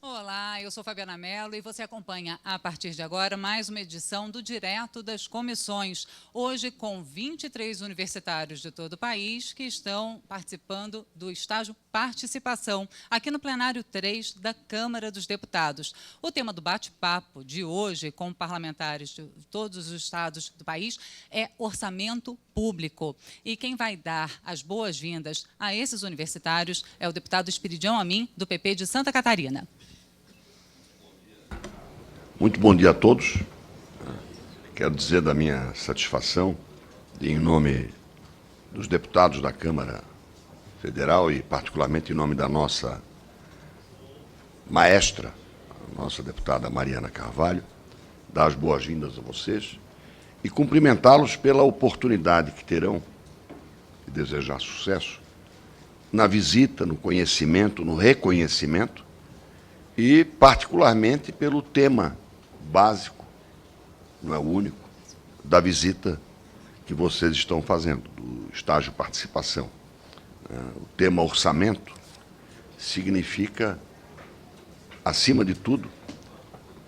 Olá, eu sou Fabiana Mello e você acompanha, a partir de agora, mais uma edição do Direto das Comissões. Hoje, com 23 universitários de todo o país que estão participando do estágio Participação, aqui no plenário 3 da Câmara dos Deputados. O tema do bate-papo de hoje, com parlamentares de todos os estados do país, é orçamento público. E quem vai dar as boas-vindas a esses universitários é o deputado Espiridião Amin, do PP de Santa Catarina. Muito bom dia a todos. Quero dizer da minha satisfação, em nome dos deputados da Câmara Federal e particularmente em nome da nossa maestra, a nossa deputada Mariana Carvalho, dar as boas-vindas a vocês e cumprimentá-los pela oportunidade que terão de desejar sucesso na visita, no conhecimento, no reconhecimento e, particularmente, pelo tema básico, não é o único, da visita que vocês estão fazendo, do estágio participação. O tema orçamento significa, acima de tudo,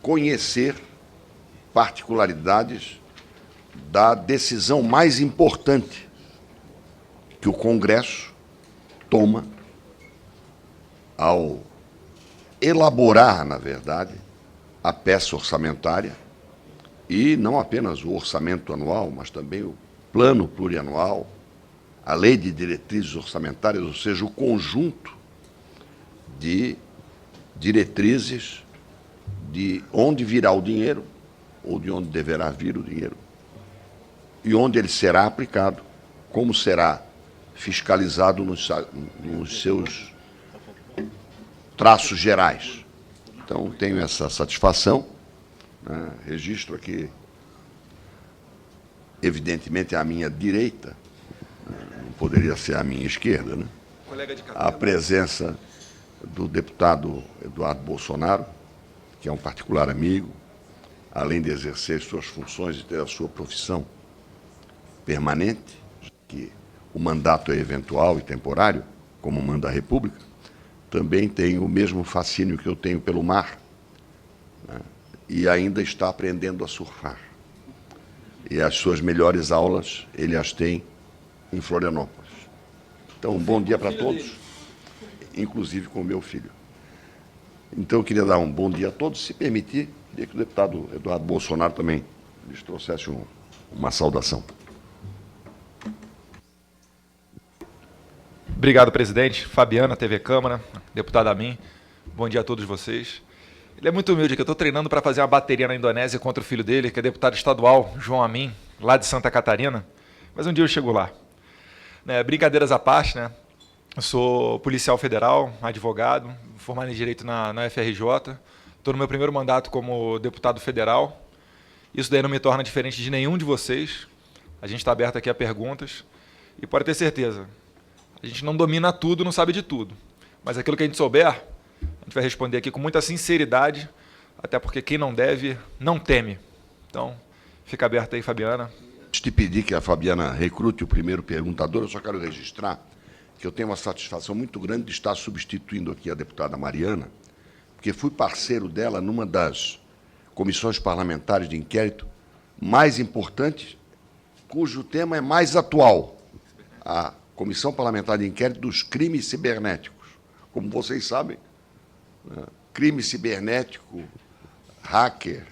conhecer particularidades da decisão mais importante que o Congresso toma ao elaborar, na verdade, a peça orçamentária, e não apenas o orçamento anual, mas também o plano plurianual, a lei de diretrizes orçamentárias, ou seja, o conjunto de diretrizes de onde virá o dinheiro, ou de onde deverá vir o dinheiro, e onde ele será aplicado, como será fiscalizado nos seus traços gerais. Então, tenho essa satisfação, né? Registro aqui, evidentemente, à minha direita, não poderia ser à minha esquerda, né? A presença do deputado Eduardo Bolsonaro, que é um particular amigo, além de exercer suas funções e ter a sua profissão permanente, que o mandato é eventual e temporário, como manda a República, também tem o mesmo fascínio que eu tenho pelo mar, né? E ainda está aprendendo a surfar. E as suas melhores aulas ele as tem em Florianópolis. Então, um bom dia para todos, inclusive com o meu filho. Então, eu queria dar um bom dia a todos. Se permitir, queria que o deputado Eduardo Bolsonaro também lhes trouxesse uma saudação. Obrigado, presidente. Fabiana, TV Câmara, deputada Amin, bom dia a todos vocês. Ele é muito humilde, que eu estou treinando para fazer uma bateria na Indonésia contra o filho dele, que é deputado estadual, João Amin, lá de Santa Catarina, mas um dia eu chego lá. Brincadeiras à parte, né? Eu sou policial federal, advogado, formado em Direito na UFRJ, estou no meu primeiro mandato como deputado federal. Isso daí não me torna diferente de nenhum de vocês. A gente está aberto aqui a perguntas e pode ter certeza, a gente não domina tudo, não sabe de tudo. Mas aquilo que a gente souber, a gente vai responder aqui com muita sinceridade, até porque quem não deve, não teme. Então, fica aberto aí, Fabiana. Antes de pedir que a Fabiana recrute o primeiro perguntador, eu só quero registrar que eu tenho uma satisfação muito grande de estar substituindo aqui a deputada Mariana, porque fui parceiro dela numa das comissões parlamentares de inquérito mais importantes, cujo tema é mais atual, a Comissão Parlamentar de Inquérito dos Crimes Cibernéticos. Como vocês sabem, crime cibernético, hacker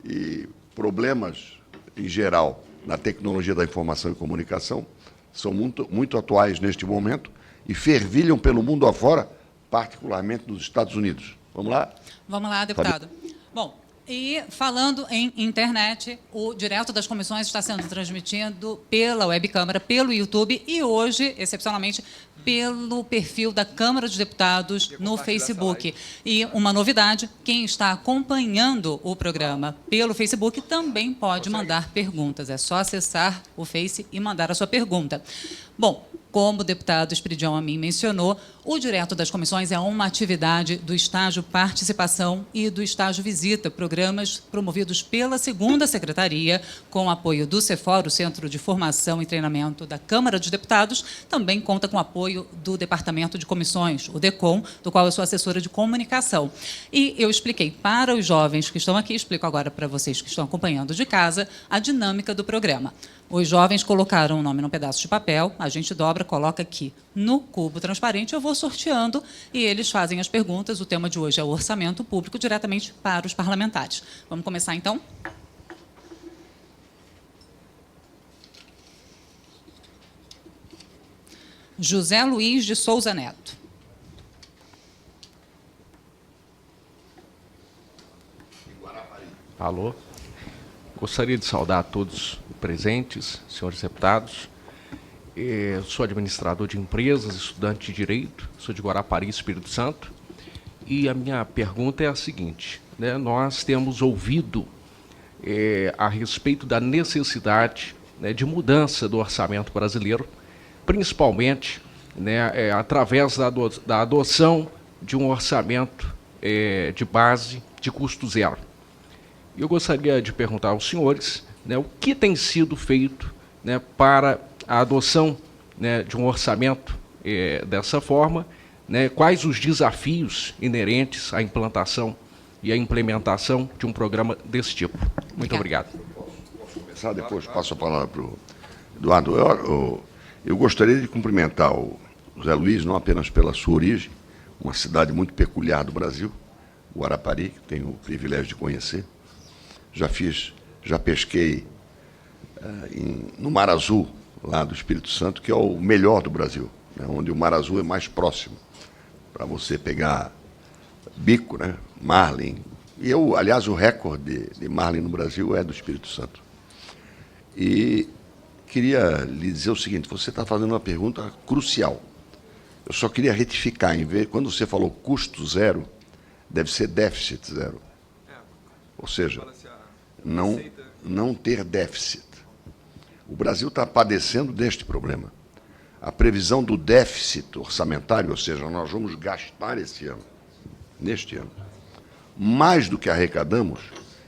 e problemas em geral na tecnologia da informação e comunicação são muito atuais neste momento e fervilham pelo mundo afora, particularmente nos Estados Unidos. Vamos lá? Vamos lá, deputado. Bom, e falando em internet, o Direto das Comissões está sendo transmitido pela webcâmara, pelo YouTube e hoje, excepcionalmente, pelo perfil da Câmara dos Deputados no Facebook. E uma novidade, quem está acompanhando o programa pelo Facebook também pode mandar perguntas. É só acessar o Face e mandar a sua pergunta. Bom, Como o deputado Esperidião Amin mencionou, o Direto das Comissões é uma atividade do estágio Participação e do estágio Visita, programas promovidos pela 2ª Secretaria, com apoio do CEFOR, o Centro de Formação e Treinamento da Câmara dos Deputados, também conta com apoio do Departamento de Comissões, o DECOM, do qual eu sou assessora de comunicação. E eu expliquei para os jovens que estão aqui, explico agora para vocês que estão acompanhando de casa, a dinâmica do programa. Os jovens colocaram o nome num pedaço de papel, a gente dobra, coloca aqui no cubo transparente, eu vou sorteando e eles fazem as perguntas. O tema de hoje é o orçamento público, diretamente para os parlamentares. Vamos começar, então? José Luiz de Souza Neto. Alô. Gostaria de saudar a todos presentes, senhores deputados. Sou administrador de empresas, estudante de Direito, sou de Guarapari, Espírito Santo. E a minha pergunta é a seguinte, né? Nós temos ouvido a respeito da necessidade, né, de mudança do orçamento brasileiro, principalmente, né, através da adoção de um orçamento de base de custo zero. Eu gostaria de perguntar aos senhores, né, o que tem sido feito, né, para a adoção, né, de um orçamento dessa forma, né, quais os desafios inerentes à implantação e à implementação de um programa desse tipo. Muito obrigado. Posso começar? Depois passo a palavra para o Eduardo. Eu gostaria de cumprimentar o José Luiz, não apenas pela sua origem, uma cidade muito peculiar do Brasil, Guarapari, que tenho o privilégio de conhecer. Já pesquei no Mar Azul, lá do Espírito Santo, que é o melhor do Brasil, né, onde o Mar Azul é mais próximo, para você pegar bico, né, marlin. E aliás, o recorde de marlin no Brasil é do Espírito Santo. E queria lhe dizer o seguinte, você está fazendo uma pergunta crucial. Eu só queria retificar, quando você falou custo zero, deve ser déficit zero. Ou seja, não ter déficit. O Brasil está padecendo deste problema. A previsão do déficit orçamentário, ou seja, nós vamos gastar neste ano, mais do que arrecadamos,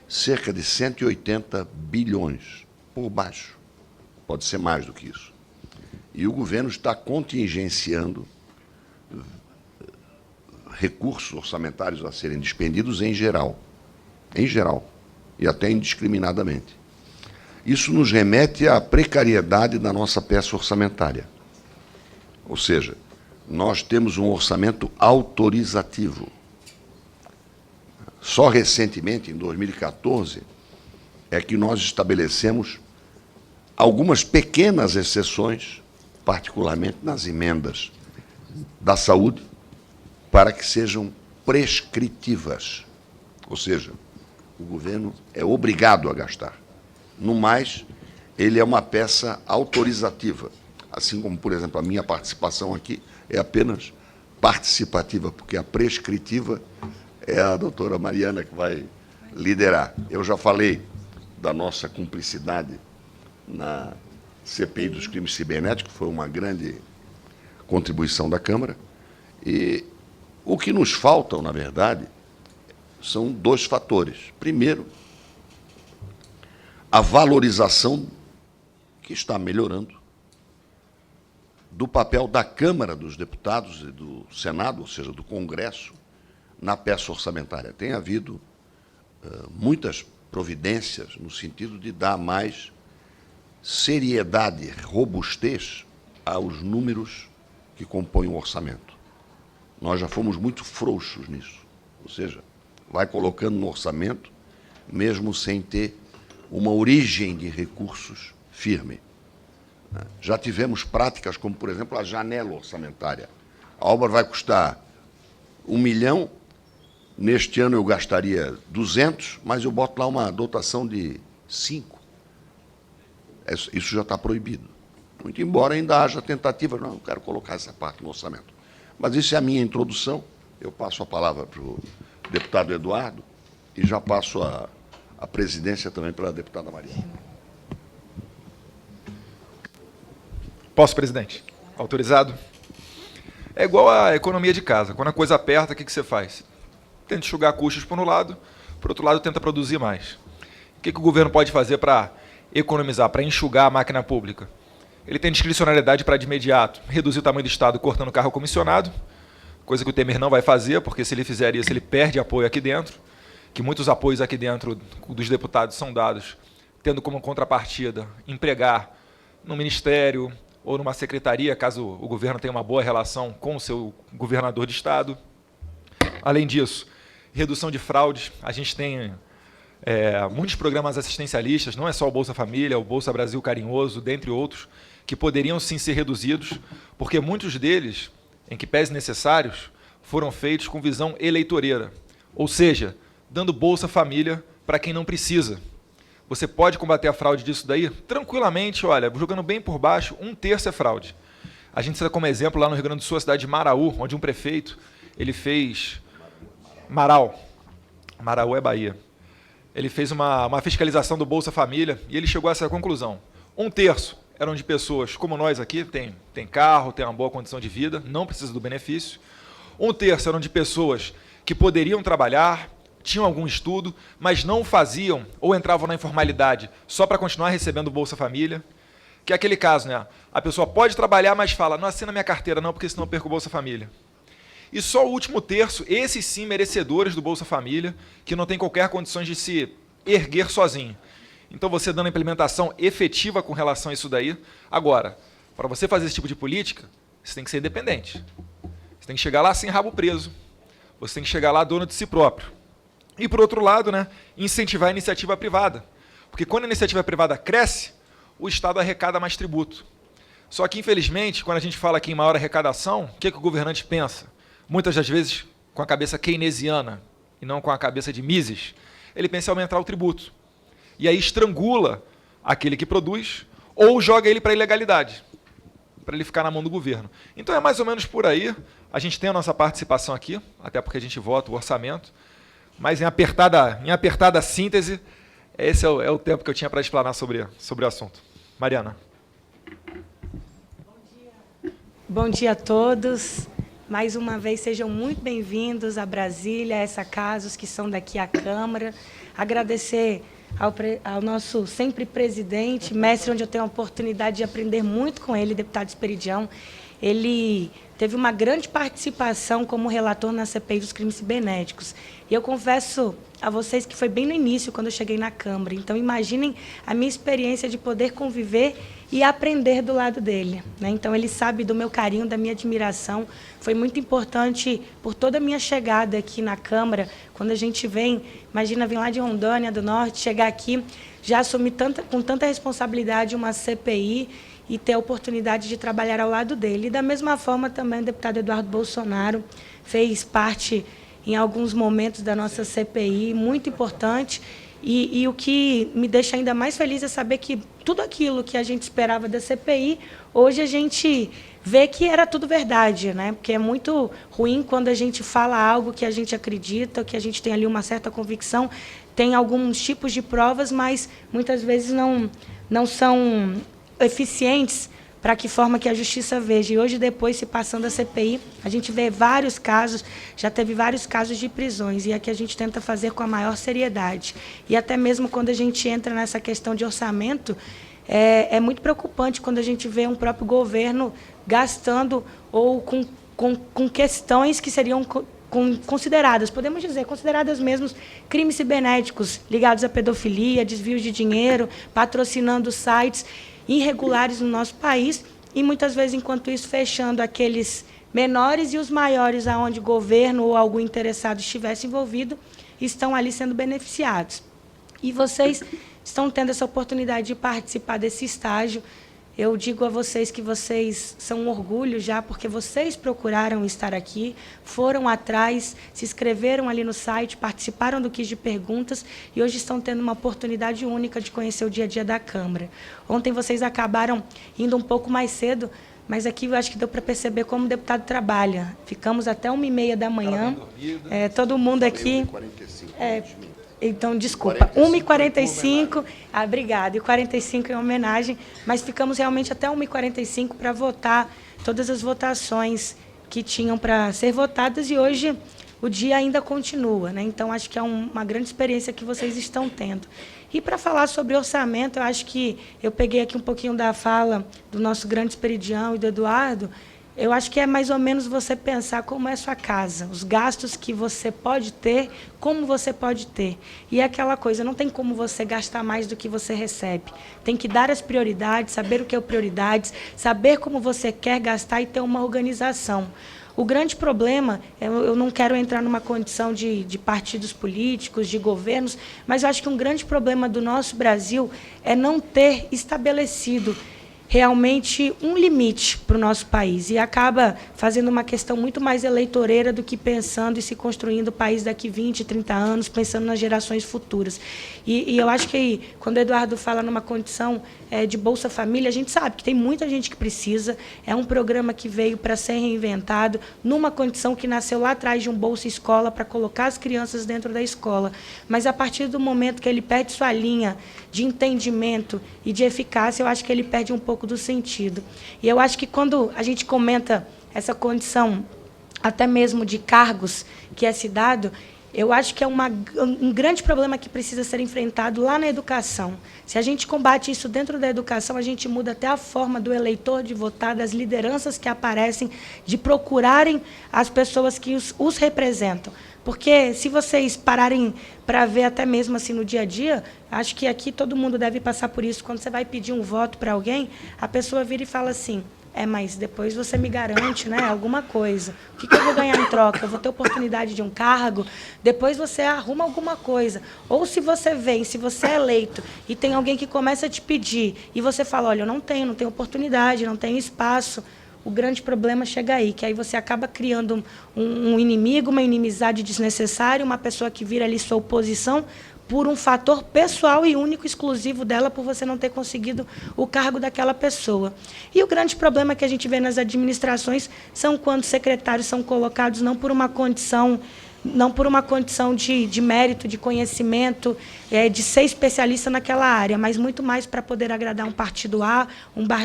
cerca de 180 bilhões, por baixo. Pode ser mais do que isso. E o governo está contingenciando recursos orçamentários a serem despendidos em geral, e até indiscriminadamente. Isso nos remete à precariedade da nossa peça orçamentária. Ou seja, nós temos um orçamento autorizativo. Só recentemente, em 2014, é que nós estabelecemos algumas pequenas exceções, particularmente nas emendas da saúde, para que sejam prescritivas. Ou seja, o governo é obrigado a gastar. No mais, ele é uma peça autorizativa, assim como, por exemplo, a minha participação aqui é apenas participativa, porque a prescritiva é a doutora Mariana que vai liderar. Eu já falei da nossa cumplicidade na CPI dos crimes cibernéticos, foi uma grande contribuição da Câmara, e o que nos faltam, na verdade, são dois fatores. Primeiro, a valorização, que está melhorando, do papel da Câmara dos Deputados e do Senado, ou seja, do Congresso, na peça orçamentária. Tem havido muitas providências no sentido de dar mais seriedade, robustez aos números que compõem o orçamento. Nós já fomos muito frouxos nisso, ou seja, vai colocando no orçamento, mesmo sem ter uma origem de recursos firme. Já tivemos práticas como, por exemplo, a janela orçamentária. A obra vai custar 1 milhão, neste ano eu gastaria 200, mas eu boto lá uma dotação de 5. Isso já está proibido. Muito embora ainda haja tentativa, não, eu quero colocar essa parte no orçamento. Mas isso é a minha introdução. Eu passo a palavra para o deputado Eduardo e já passo a presidência também para a deputada Maria. Posso, presidente? Autorizado? É igual a economia de casa. Quando a coisa aperta, o que você faz? Tenta enxugar custos por um lado, por outro lado, tenta produzir mais. O que o governo pode fazer para economizar, para enxugar a máquina pública? Ele tem discricionariedade para, de imediato, reduzir o tamanho do Estado cortando carro comissionado, coisa que o Temer não vai fazer, porque se ele fizer isso, ele perde apoio aqui dentro, que muitos apoios aqui dentro dos deputados são dados, tendo como contrapartida empregar no ministério ou numa secretaria, caso o governo tenha uma boa relação com o seu governador de Estado. Além disso, redução de fraudes. A gente tem muitos programas assistencialistas, não é só o Bolsa Família, o Bolsa Brasil Carinhoso, dentre outros, que poderiam sim ser reduzidos, porque muitos deles, em que pese necessários, foram feitos com visão eleitoreira, ou seja, dando Bolsa Família para quem não precisa. Você pode combater a fraude disso daí tranquilamente, olha, jogando bem por baixo, 1/3 é fraude. A gente cita como exemplo lá no Rio Grande do Sul, a cidade de Maraú, onde um prefeito, ele fez... Marau é Bahia. Ele fez uma fiscalização do Bolsa Família e ele chegou a essa conclusão. 1/3 eram de pessoas como nós aqui, tem carro, tem uma boa condição de vida, não precisa do benefício. 1/3 eram de pessoas que poderiam trabalhar, tinham algum estudo, mas não faziam ou entravam na informalidade só para continuar recebendo o Bolsa Família. Que é aquele caso, né? A pessoa pode trabalhar, mas fala, não assina minha carteira não, porque senão eu perco o Bolsa Família. E só o último terço, esses sim merecedores do Bolsa Família, que não tem qualquer condições de se erguer sozinho. Então, você dando a implementação efetiva com relação a isso daí. Agora, para você fazer esse tipo de política, você tem que ser independente. Você tem que chegar lá sem rabo preso. Você tem que chegar lá dono de si próprio. E, por outro lado, né, incentivar a iniciativa privada. Porque quando a iniciativa privada cresce, o Estado arrecada mais tributo. Só que, infelizmente, quando a gente fala aqui em maior arrecadação, o que o governante pensa? Muitas das vezes com a cabeça keynesiana e não com a cabeça de Mises, ele pensa em aumentar o tributo. E aí estrangula aquele que produz ou joga ele para a ilegalidade, para ele ficar na mão do governo. Então é mais ou menos por aí. A gente tem a nossa participação aqui, até porque a gente vota o orçamento, mas em apertada síntese, esse é o tempo que eu tinha para explanar sobre o assunto. Mariana. Bom dia a todos. Mais uma vez, sejam muito bem-vindos a Brasília, a essa casa, os que são daqui à Câmara. Agradecer ao nosso sempre presidente, mestre, onde eu tenho a oportunidade de aprender muito com ele, deputado Esperidião. Ele teve uma grande participação como relator na CPI dos crimes cibernéticos. E eu confesso a vocês que foi bem no início, quando eu cheguei na Câmara. Então, imaginem a minha experiência de poder conviver e aprender do lado dele, né? Então, ele sabe do meu carinho, da minha admiração. Foi muito importante por toda a minha chegada aqui na Câmara. Quando a gente vem, imagina vir lá de Rondônia, do Norte, chegar aqui, já assumir com tanta responsabilidade uma CPI e ter a oportunidade de trabalhar ao lado dele. E, da mesma forma, também o deputado Eduardo Bolsonaro fez parte, em alguns momentos, da nossa CPI, muito importante. E o que me deixa ainda mais feliz é saber que tudo aquilo que a gente esperava da CPI, hoje a gente vê que era tudo verdade, né? Porque é muito ruim quando a gente fala algo que a gente acredita, que a gente tem ali uma certa convicção, tem alguns tipos de provas, mas muitas vezes não são eficientes para que forma que a justiça veja. E hoje, depois, se passando a CPI, a gente vê vários casos, já teve vários casos de prisões, e aqui a gente tenta fazer com a maior seriedade. E até mesmo quando a gente entra nessa questão de orçamento, é muito preocupante quando a gente vê um próprio governo gastando ou com questões que seriam consideradas, podemos dizer, consideradas mesmo crimes cibernéticos ligados à pedofilia, desvios de dinheiro, patrocinando sites irregulares no nosso país, e muitas vezes, enquanto isso, fechando aqueles menores, e os maiores, aonde o governo ou algum interessado estivesse envolvido, estão ali sendo beneficiados. E vocês estão tendo essa oportunidade de participar desse estágio. Eu digo a vocês que vocês são um orgulho já, porque vocês procuraram estar aqui, foram atrás, se inscreveram ali no site, participaram do quiz de perguntas e hoje estão tendo uma oportunidade única de conhecer o dia a dia da Câmara. Ontem vocês acabaram indo um pouco mais cedo, mas aqui eu acho que deu para perceber como o deputado trabalha. Ficamos até 1h30 da manhã. Todo mundo aqui... Então, desculpa, 1h45, obrigada, e 45 em homenagem, mas ficamos realmente até 1h45 para votar todas as votações que tinham para ser votadas, e hoje o dia ainda continua, né? Então, acho que é uma grande experiência que vocês estão tendo. E para falar sobre orçamento, eu acho que eu peguei aqui um pouquinho da fala do nosso grande Esperidião e do Eduardo. Eu acho que é mais ou menos você pensar como é a sua casa, os gastos que você pode ter, como você pode ter. E é aquela coisa, não tem como você gastar mais do que você recebe. Tem que dar as prioridades, saber o que é prioridades, saber como você quer gastar e ter uma organização. O grande problema, eu não quero entrar numa condição de partidos políticos, de governos, mas eu acho que um grande problema do nosso Brasil é não ter estabelecido realmente um limite para o nosso país, e acaba fazendo uma questão muito mais eleitoreira do que pensando e se construindo o país daqui 20, 30 anos, pensando nas gerações futuras. E eu acho que, quando o Eduardo fala numa condição de Bolsa Família, a gente sabe que tem muita gente que precisa, é um programa que veio para ser reinventado, numa condição que nasceu lá atrás de um Bolsa Escola, para colocar as crianças dentro da escola. Mas, a partir do momento que ele perde sua linha de entendimento e de eficácia, eu acho que ele perde um pouco do sentido. E eu acho que, quando a gente comenta essa condição, até mesmo de cargos que é se dado, eu acho que é um grande problema que precisa ser enfrentado lá na educação. Se a gente combate isso dentro da educação, a gente muda até a forma do eleitor de votar, das lideranças que aparecem, de procurarem as pessoas que os representam. Porque, se vocês pararem para ver até mesmo assim no dia a dia, acho que aqui todo mundo deve passar por isso. Quando você vai pedir um voto para alguém, a pessoa vira e fala assim: mas depois você me garante, né, alguma coisa. O que eu vou ganhar em troca? Eu vou ter oportunidade de um cargo? Depois você arruma alguma coisa. Ou, se você vem, se você é eleito e tem alguém que começa a te pedir e você fala: olha, eu não tenho oportunidade, não tenho espaço. O grande problema chega aí, que aí você acaba criando um inimigo, uma inimizade desnecessária, uma pessoa que vira ali sua oposição, por um fator pessoal e único, exclusivo dela, por você não ter conseguido o cargo daquela pessoa. E o grande problema que a gente vê nas administrações são quando secretários são colocados não por uma condição de mérito, de conhecimento, de ser especialista naquela área, mas muito mais para poder agradar um partido A,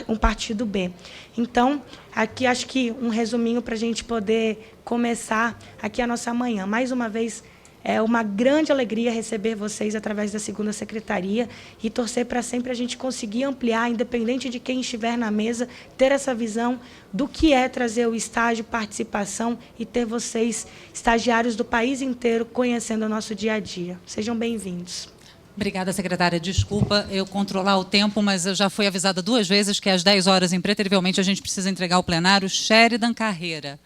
um partido B. Então, aqui acho que um resuminho para a gente poder começar aqui a nossa manhã. Mais uma vez, é uma grande alegria receber vocês através da 2ª Secretaria e torcer para sempre a gente conseguir ampliar, independente de quem estiver na mesa, ter essa visão do que é trazer o estágio, participação, e ter vocês, estagiários do país inteiro, conhecendo o nosso dia a dia. Sejam bem-vindos. Obrigada, secretária. Desculpa eu controlar o tempo, mas eu já fui avisada 2 vezes que às 10 horas, impreterivelmente, a gente precisa entregar ao plenário. Sheridan Carreira,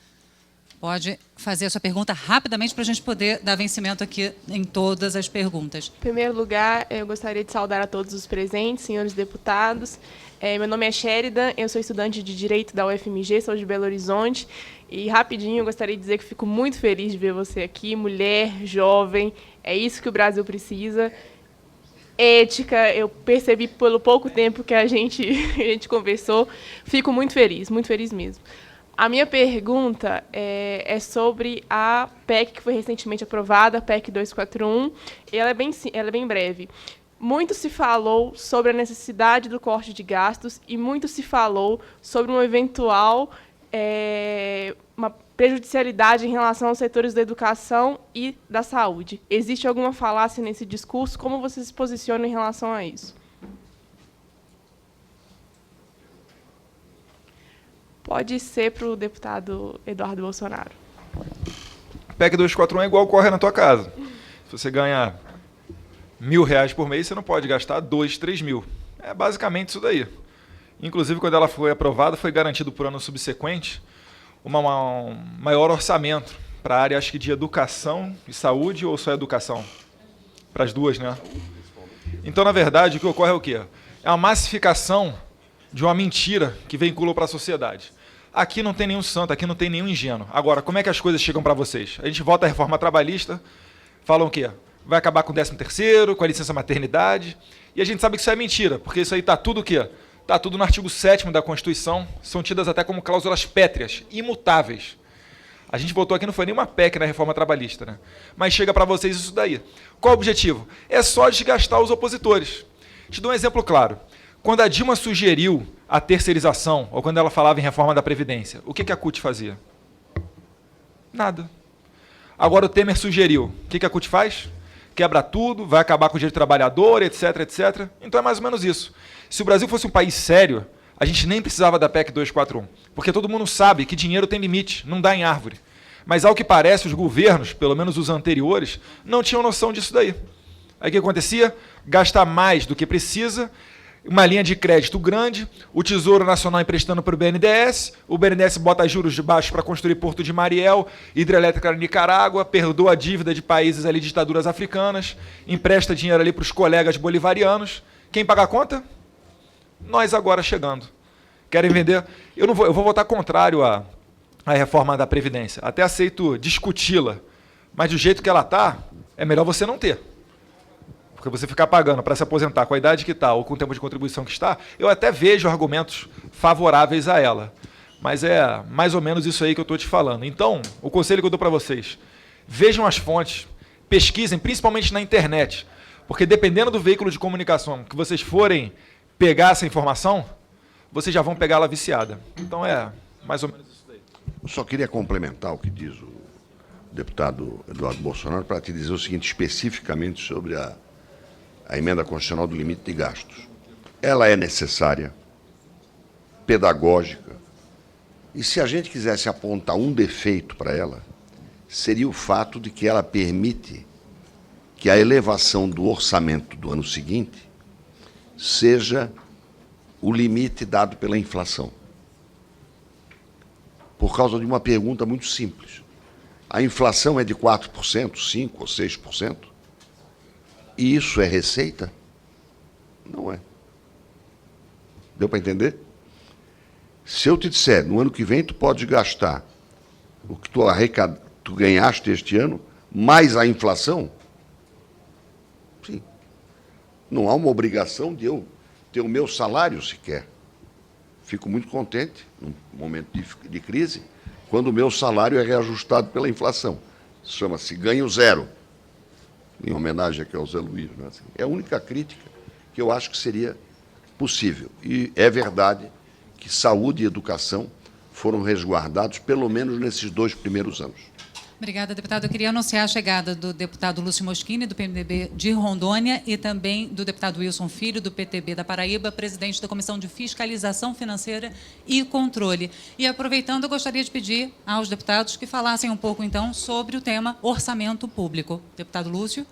pode fazer a sua pergunta rapidamente para a gente poder dar vencimento aqui em todas as perguntas. Em primeiro lugar, eu gostaria de saudar a todos os presentes, senhores deputados. Meu nome é Sheridan, eu sou estudante de Direito da UFMG, sou de Belo Horizonte. E, rapidinho, eu gostaria de dizer que fico muito feliz de ver você aqui, mulher, jovem. É isso que o Brasil precisa. Ética, eu percebi pelo pouco tempo que a gente conversou. Fico muito feliz mesmo. A minha pergunta é sobre a PEC que foi recentemente aprovada, a PEC 241. Ela é bem breve. Muito se falou sobre a necessidade do corte de gastos e muito se falou sobre uma eventual uma prejudicialidade em relação aos setores da educação e da saúde. Existe alguma falácia nesse discurso? Como você se posiciona em relação a isso? Pode ser para o deputado Eduardo Bolsonaro. PEC 241 é igual corre na tua casa. Se você ganha R$1.000 por mês, você não pode gastar 2, 3 mil. É basicamente isso daí. Inclusive, quando ela foi aprovada, foi garantido por ano subsequente um maior orçamento para a área, acho que de educação e saúde, ou só educação? Para as duas, né? Então, na verdade, o que ocorre é o quê? É uma massificação de uma mentira que veiculou para a sociedade. Aqui não tem nenhum santo, aqui não tem nenhum ingênuo. Agora, como é que as coisas chegam para vocês? A gente vota a reforma trabalhista, falam o quê? Vai acabar com o 13º, com a licença maternidade, e a gente sabe que isso é mentira, porque isso aí está tudo o quê? Está tudo no artigo 7º da Constituição, são tidas até como cláusulas pétreas, imutáveis. A gente votou aqui, não foi nenhuma PEC na reforma trabalhista, né? Mas chega para vocês isso daí. Qual o objetivo? É só desgastar os opositores. Te dou um exemplo claro. Quando a Dilma sugeriu a terceirização, ou quando ela falava em reforma da Previdência, o que a CUT fazia? Nada. Agora o Temer sugeriu. O que a CUT faz? Quebra tudo, vai acabar com o direito do trabalhador, etc, etc. Então é mais ou menos isso. Se o Brasil fosse um país sério, a gente nem precisava da PEC 241, porque todo mundo sabe que dinheiro tem limite, não dá em árvore. Mas, ao que parece, os governos, pelo menos os anteriores, não tinham noção disso daí. Aí o que acontecia? Gastar mais do que precisa, uma linha de crédito grande, o Tesouro Nacional emprestando para o BNDES bota juros de baixo para construir Porto de Mariel, hidrelétrica na Nicarágua, perdoa a dívida de países ali, ditaduras africanas, empresta dinheiro ali para os colegas bolivarianos. Quem paga a conta? Nós agora chegando. Querem vender? Eu vou votar contrário à reforma da Previdência. Até aceito discuti-la, mas do jeito que ela está, é melhor você não ter. Porque você ficar pagando para se aposentar com a idade que está ou com o tempo de contribuição que está, eu até vejo argumentos favoráveis a ela. Mas é mais ou menos isso aí que eu estou te falando. Então, o conselho que eu dou para vocês, vejam as fontes, pesquisem, principalmente na internet, porque dependendo do veículo de comunicação que vocês forem pegar essa informação, vocês já vão pegar ela viciada. Então é mais ou menos isso daí. Eu só queria complementar o que diz o deputado Eduardo Bolsonaro para te dizer o seguinte, especificamente sobre a emenda constitucional do limite de gastos. Ela é necessária, pedagógica, e se a gente quisesse apontar um defeito para ela, seria o fato de que ela permite que a elevação do orçamento do ano seguinte seja o limite dado pela inflação. Por causa de uma pergunta muito simples. A inflação é de 4%, 5% ou 6%? E isso é receita? Não é. Deu para entender? Se eu te disser, no ano que vem tu pode gastar o que tu ganhaste este ano, mais a inflação, sim. Não há uma obrigação de eu ter o meu salário sequer. Fico muito contente, num momento de crise, quando o meu salário é reajustado pela inflação. Chama-se ganho zero, em homenagem aqui ao Zé Luiz. Né? É a única crítica que eu acho que seria possível. E é verdade que saúde e educação foram resguardados, pelo menos nesses 2 primeiros anos. Obrigada, deputado. Eu queria anunciar a chegada do deputado Lúcio Moschini, do PMDB de Rondônia, e também do deputado Wilson Filho, do PTB da Paraíba, presidente da Comissão de Fiscalização Financeira e Controle. E, aproveitando, eu gostaria de pedir aos deputados que falassem um pouco, então, sobre o tema orçamento público. Deputado Lúcio.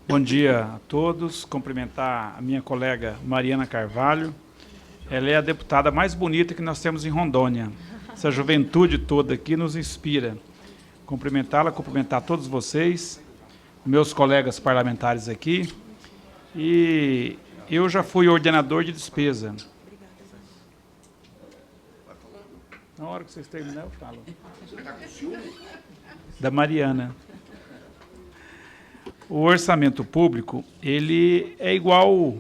Bom dia a todos. Cumprimentar a minha colega Mariana Carvalho. Ela é a deputada mais bonita que nós temos em Rondônia. Essa juventude toda aqui nos inspira. Cumprimentá-la, cumprimentar todos vocês, meus colegas parlamentares aqui. E eu já fui ordenador de despesa. Na hora que vocês terminarem, eu falo. Da Mariana. O orçamento público, ele é igual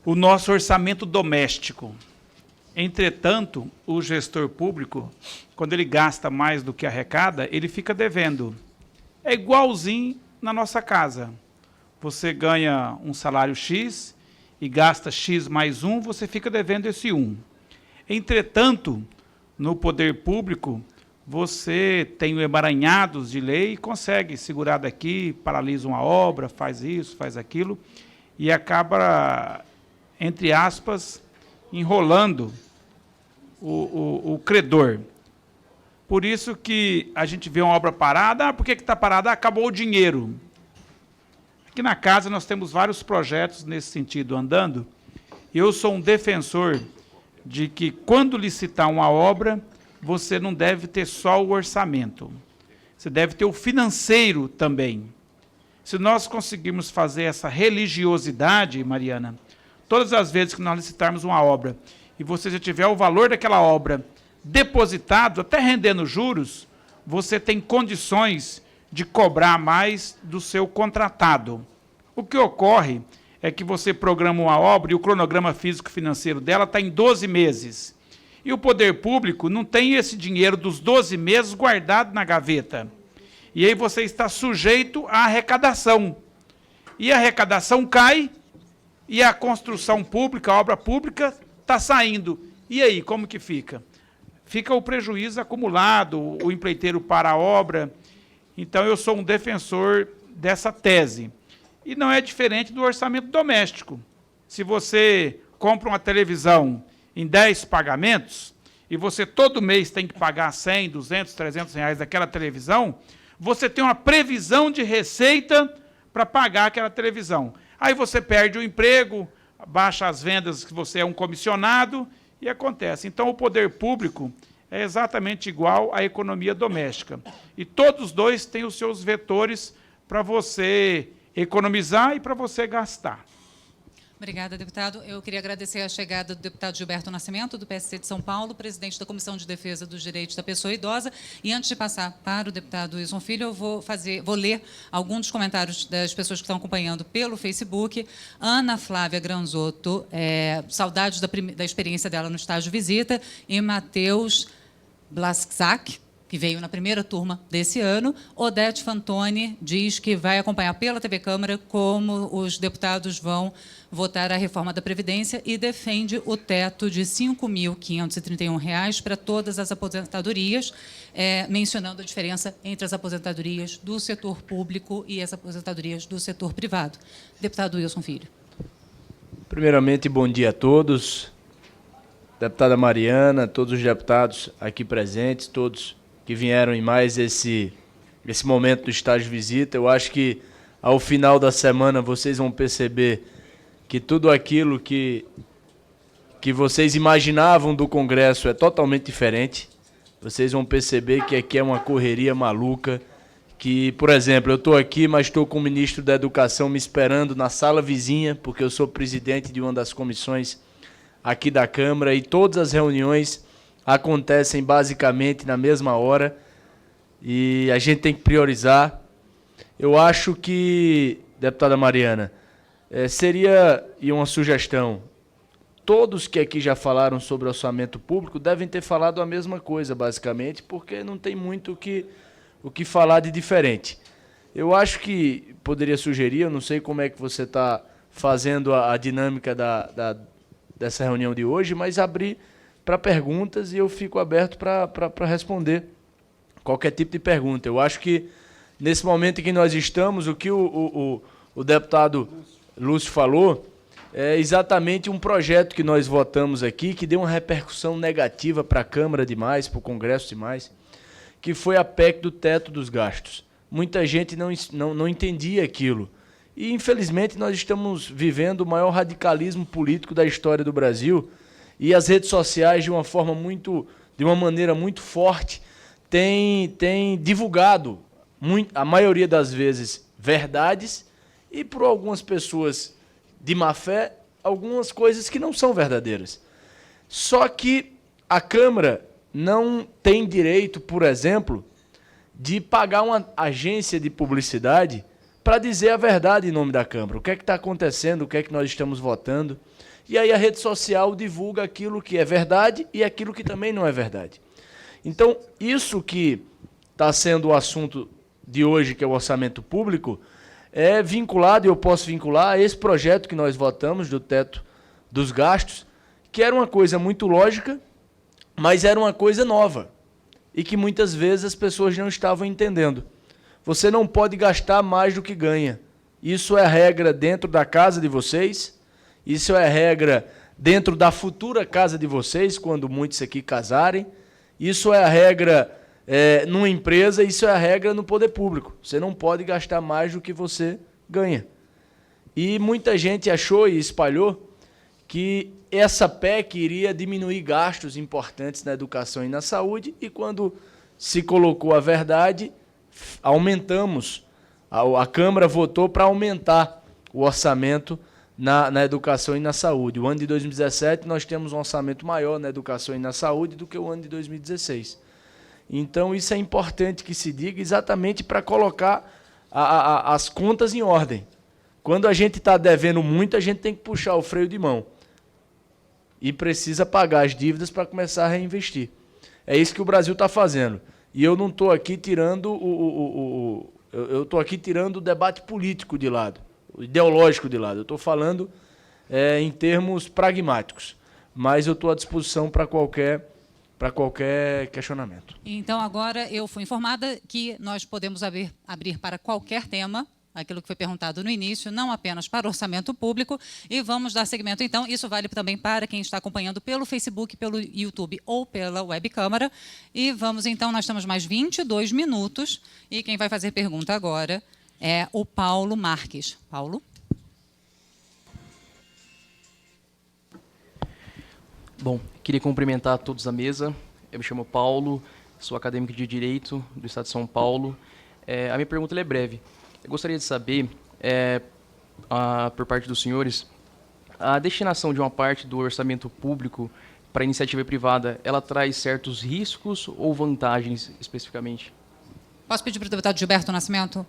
o nosso orçamento doméstico. Entretanto, o gestor público, quando ele gasta mais do que arrecada, ele fica devendo. É igualzinho na nossa casa. Você ganha um salário X e gasta X mais 1, você fica devendo esse 1. Entretanto, no poder público, você tem emaranhados de lei e consegue segurar daqui, paralisa uma obra, faz isso, faz aquilo, e acaba, entre aspas, enrolando o credor. Por isso que a gente vê uma obra parada, por que está parada? Acabou o dinheiro. Aqui na casa nós temos vários projetos nesse sentido andando. Eu sou um defensor de que quando licitar uma obra, você não deve ter só o orçamento. Você deve ter o financeiro também. Se nós conseguirmos fazer essa religiosidade, Mariana, todas as vezes que nós licitarmos uma obra e você já tiver o valor daquela obra depositado, até rendendo juros, você tem condições de cobrar mais do seu contratado. O que ocorre é que você programa uma obra e o cronograma físico-financeiro dela está em 12 meses. E o poder público não tem esse dinheiro dos 12 meses guardado na gaveta. E aí você está sujeito à arrecadação. E a arrecadação cai, e a construção pública, a obra pública, está saindo. E aí, como que fica? Fica o prejuízo acumulado, o empreiteiro para a obra. Então, eu sou um defensor dessa tese. E não é diferente do orçamento doméstico. Se você compra uma televisão em 10 pagamentos, e você todo mês tem que pagar 100, 200, 300 reais daquela televisão, você tem uma previsão de receita para pagar aquela televisão. Aí você perde o emprego, baixa as vendas, que você é um comissionado, e acontece. Então, o poder público é exatamente igual à economia doméstica. E todos dois têm os seus vetores para você economizar e para você gastar. Obrigada, deputado. Eu queria agradecer a chegada do deputado Gilberto Nascimento, do PSC de São Paulo, presidente da Comissão de Defesa dos Direitos da Pessoa Idosa. E antes de passar para o deputado Wilson Filho, eu vou ler alguns dos comentários das pessoas que estão acompanhando pelo Facebook. Ana Flávia Granzotto, saudades da experiência dela no estágio visita, e Matheus Blaskzak, que veio na primeira turma desse ano. Odete Fantoni diz que vai acompanhar pela TV Câmara como os deputados vão votar a reforma da Previdência e defende o teto de R$ 5.531 para todas as aposentadorias, mencionando a diferença entre as aposentadorias do setor público e as aposentadorias do setor privado. Deputado Wilson Filho. Primeiramente, bom dia a todos. Deputada Mariana, todos os deputados aqui presentes, todos que vieram em mais esse momento do estágio visita. Eu acho que, ao final da semana, vocês vão perceber que tudo aquilo que vocês imaginavam do Congresso é totalmente diferente. Vocês vão perceber que aqui é uma correria maluca, que, por exemplo, eu estou aqui, mas estou com o ministro da Educação me esperando na sala vizinha, porque eu sou presidente de uma das comissões aqui da Câmara, e todas as reuniões acontecem basicamente na mesma hora, e a gente tem que priorizar. Eu acho que, deputada Mariana, seria uma sugestão, todos que aqui já falaram sobre orçamento público devem ter falado a mesma coisa, basicamente, porque não tem muito o que falar de diferente. Eu acho que poderia sugerir, eu não sei como é que você está fazendo a dinâmica dessa reunião de hoje, mas abrir para perguntas, e eu fico aberto para responder qualquer tipo de pergunta. Eu acho que, nesse momento em que nós estamos, o que o deputado Lúcio falou é exatamente um projeto que nós votamos aqui, que deu uma repercussão negativa para a Câmara demais, para o Congresso demais, que foi a PEC do teto dos gastos. Muita gente não entendia aquilo. E, infelizmente, nós estamos vivendo o maior radicalismo político da história do Brasil, e as redes sociais, de uma maneira muito forte, têm divulgado, a maioria das vezes, verdades, e por algumas pessoas de má fé, algumas coisas que não são verdadeiras. Só que a Câmara não tem direito, por exemplo, de pagar uma agência de publicidade para dizer a verdade em nome da Câmara. O que é que está acontecendo, o que é que nós estamos votando. E aí a rede social divulga aquilo que é verdade e aquilo que também não é verdade. Então, isso que está sendo o assunto de hoje, que é o orçamento público, é vinculado, e eu posso vincular, a esse projeto que nós votamos do teto dos gastos, que era uma coisa muito lógica, mas era uma coisa nova, e que muitas vezes as pessoas não estavam entendendo. Você não pode gastar mais do que ganha. Isso é a regra dentro da casa de vocês, isso é a regra dentro da futura casa de vocês, quando muitos aqui casarem, isso é a regra numa empresa, isso é a regra no poder público. Você não pode gastar mais do que você ganha. E muita gente achou e espalhou que essa PEC iria diminuir gastos importantes na educação e na saúde, e quando se colocou a verdade, aumentamos. A Câmara votou para aumentar o orçamento na educação e na saúde. O ano de 2017, nós temos um orçamento maior na educação e na saúde do que o ano de 2016. Então, isso é importante que se diga, exatamente para colocar as contas em ordem. Quando a gente está devendo muito, a gente tem que puxar o freio de mão. e precisa pagar as dívidas para começar a reinvestir. É isso que o Brasil está fazendo. E eu não estou aqui tirando eu estou aqui tirando o debate político de lado, o ideológico de lado. Eu estou falando em termos pragmáticos, mas eu estou à disposição para qualquer questionamento. Então, agora eu fui informada que nós podemos abrir para qualquer tema, aquilo que foi perguntado no início, não apenas para orçamento público, e vamos dar seguimento, então. Isso vale também para quem está acompanhando pelo Facebook, pelo YouTube ou pela webcâmara. E vamos, então, nós temos mais 22 minutos, e quem vai fazer pergunta agora é o Paulo Marques. Paulo? Bom, queria cumprimentar todos da mesa. Eu me chamo Paulo, sou acadêmico de Direito do Estado de São Paulo. A minha pergunta é breve. Eu gostaria de saber, por parte dos senhores, a destinação de uma parte do orçamento público para a iniciativa privada, ela traz certos riscos ou vantagens especificamente? Posso pedir para o deputado Gilberto Nascimento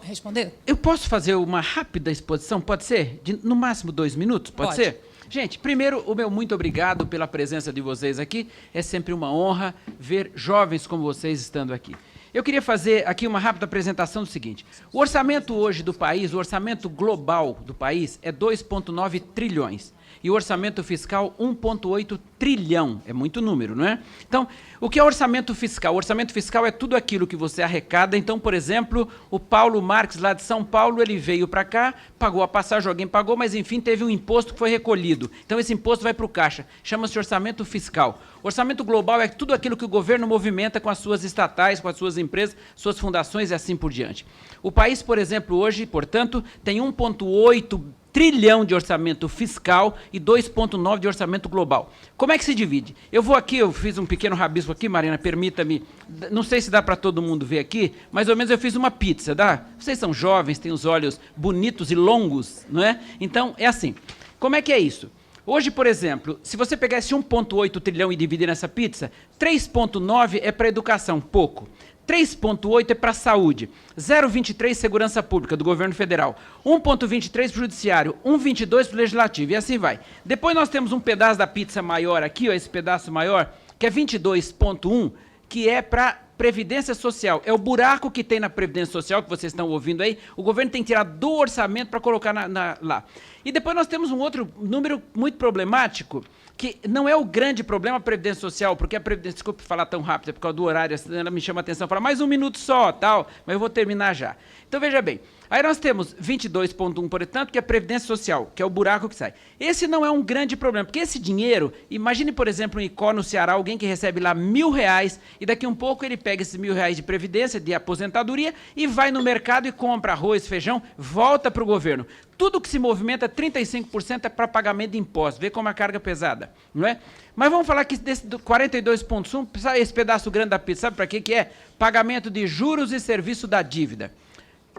responder? Eu posso fazer uma rápida exposição, pode ser? No máximo 2 minutos, pode ser? Gente, primeiro, o meu muito obrigado pela presença de vocês aqui. É sempre uma honra ver jovens como vocês estando aqui. Eu queria fazer aqui uma rápida apresentação do seguinte. O orçamento hoje do país, o orçamento global do país é 2,9 trilhões. E o orçamento fiscal, 1,8 trilhão. É muito número, não é? Então, o que é orçamento fiscal? O orçamento fiscal é tudo aquilo que você arrecada. Então, por exemplo, o Paulo Marques, lá de São Paulo, ele veio para cá, pagou a passagem, alguém pagou, mas, enfim, teve um imposto que foi recolhido. Então, esse imposto vai para o caixa. Chama-se orçamento fiscal. O orçamento global é tudo aquilo que o governo movimenta com as suas estatais, com as suas empresas, suas fundações e assim por diante. O país, por exemplo, hoje, portanto, tem 1,8 trilhão de orçamento fiscal e 2,9 de orçamento global. Como é que se divide? Eu vou aqui, eu fiz um pequeno rabisco aqui, Mariana, permita-me, não sei se dá para todo mundo ver aqui, mais ou menos eu fiz uma pizza, dá? Vocês são jovens, têm os olhos bonitos e longos, não é? Então, é assim. Como é que é isso? Hoje, por exemplo, se você pegar esse 1,8 trilhão e dividir nessa pizza, 3,9 é para educação, pouco. 3,8 é para a saúde, 0,23 segurança pública do governo federal, 1,23 para o judiciário, 1,22 para o legislativo e assim vai. Depois nós temos um pedaço da pizza maior aqui, ó, esse pedaço maior, que é 22,1, que é para Previdência Social. É o buraco que tem na Previdência Social, que vocês estão ouvindo aí, o governo tem que tirar do orçamento para colocar lá. E depois nós temos um outro número muito problemático, que não é o grande problema a Previdência Social, porque a Previdência, desculpe falar tão rápido, é por causa do horário, ela me chama a atenção, fala mais 1 minuto só, tal, mas eu vou terminar já. Então, veja bem, aí nós temos 22,1, portanto, que é a Previdência Social, que é o buraco que sai. Esse não é um grande problema, porque esse dinheiro, imagine, por exemplo, um Icó no Ceará, alguém que recebe lá R$1.000, e daqui um pouco ele pega esses R$1.000 de previdência, de aposentadoria, e vai no mercado e compra arroz, feijão, volta para o governo. Tudo que se movimenta, 35% é para pagamento de impostos. Vê como a carga é pesada, não é? Mas vamos falar que desse 42,1, esse pedaço grande da pizza, sabe para que é? Pagamento de juros e serviço da dívida.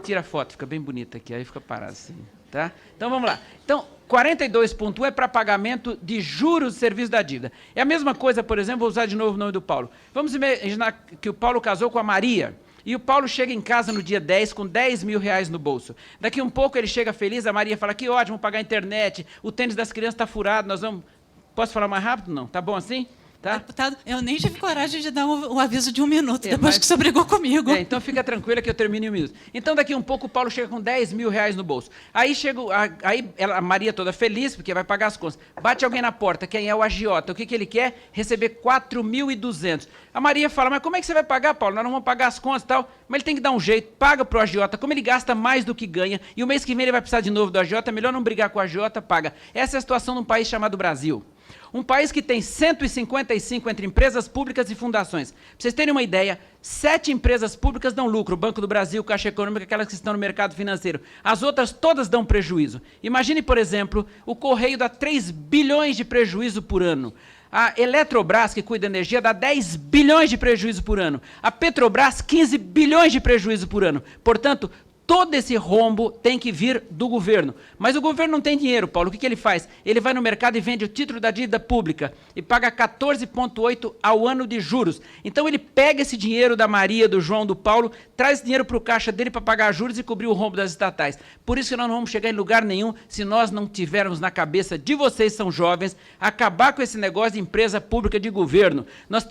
Tira a foto, fica bem bonita aqui, aí fica parado assim, tá? Então vamos lá. Então, 42,1 é para pagamento de juros e serviço da dívida. É a mesma coisa, por exemplo, vou usar de novo o nome do Paulo. Vamos imaginar que o Paulo casou com a Maria. E o Paulo chega em casa no dia 10 com R$10.000 no bolso. Daqui um pouco ele chega feliz, a Maria fala, que ótimo, vamos pagar a internet, o tênis das crianças está furado, nós vamos... Posso falar mais rápido? Não. Tá bom assim? Tá? Deputado, eu nem tive coragem de dar o aviso de 1 minuto, depois que o senhor brigou comigo. Então fica tranquila que eu termino em 1 minuto. Então daqui um pouco o Paulo chega com R$10.000 no bolso. Aí chega, a Maria toda feliz, porque vai pagar as contas. Bate alguém na porta, quem é o agiota? O que ele quer? Receber 4.200. A Maria fala, mas como é que você vai pagar, Paulo? Nós não vamos pagar as contas e tal. Mas ele tem que dar um jeito, paga pro agiota. Como ele gasta mais do que ganha, e o mês que vem ele vai precisar de novo do agiota, é melhor não brigar com o agiota, paga. Essa é a situação num país chamado Brasil. Um país que tem 155 entre empresas públicas e fundações. Para vocês terem uma ideia, 7 empresas públicas dão lucro, o Banco do Brasil, Caixa Econômica, aquelas que estão no mercado financeiro. As outras todas dão prejuízo. Imagine, por exemplo, o Correio dá 3 bilhões de prejuízo por ano. A Eletrobras, que cuida da energia, dá 10 bilhões de prejuízo por ano. A Petrobras, 15 bilhões de prejuízo por ano. Portanto, todo esse rombo tem que vir do governo. Mas o governo não tem dinheiro, Paulo. O que ele faz? Ele vai no mercado e vende o título da dívida pública e paga 14,8% ao ano de juros. Então ele pega esse dinheiro da Maria, do João, do Paulo, traz dinheiro para o caixa dele para pagar juros e cobrir o rombo das estatais. Por isso que nós não vamos chegar em lugar nenhum se nós não tivermos na cabeça de vocês, são jovens, acabar com esse negócio de empresa pública de governo.